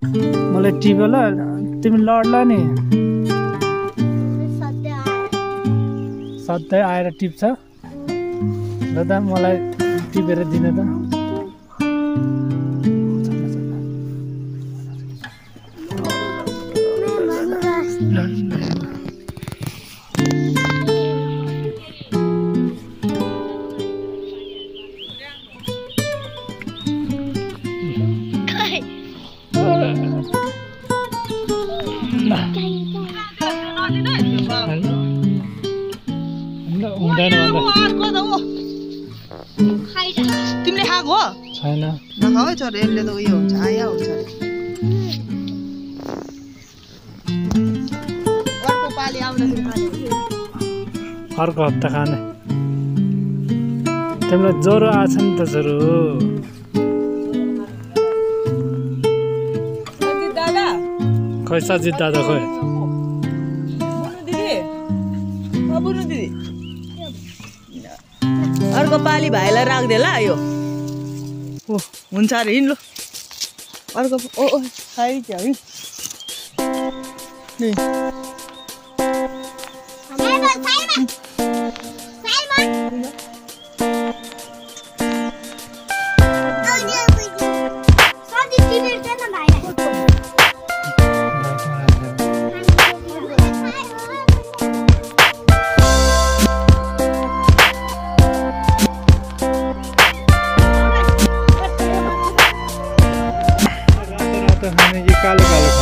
मलाई टिपेर तिमी लड्ला नि सधैँ आएर टिप्छ दादा मलाई टिपेर दिन त हुँदैन तिमीले खाएको हो छैन नखाऊ है छोरा यसले त उयो हुन्छ आया हुन्छ अर्को पालि आउँदाखेरि खाने अर्को हप्ता खाने तिमीलाई ज्वरो आछ नि त ज्वरो दादा खै सजित दादा खै बुनु दिदी अर्को पालि भाइलाई राख्दे ल यो ओ हुन्छ अरे हिँड ल अर्को ओ ओ खाइदियो है ये कालो कालो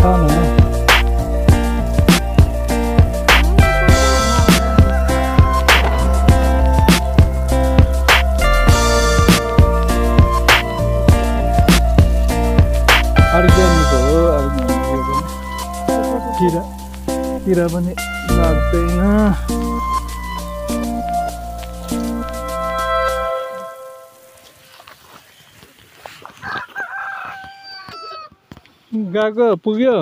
खाने अर्ग्यानिक हो किरा पनि लाग्दैन गएको पुग्यो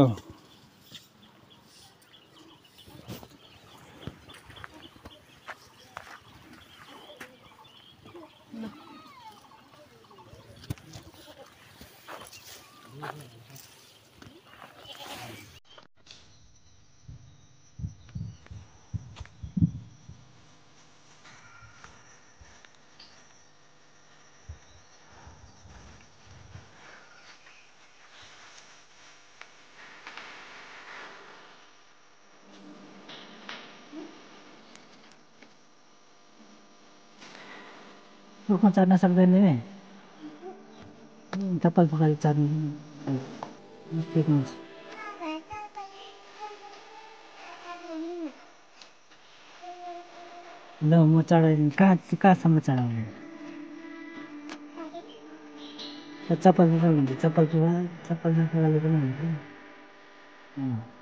रुखमा चढ्न सक्दैन नि चप्पल पकाएर चढ्नु ल म चढाइदिनु कहाँसम्म चढाउने चप्पल हुन्छ चप्पल पनि हुन्छ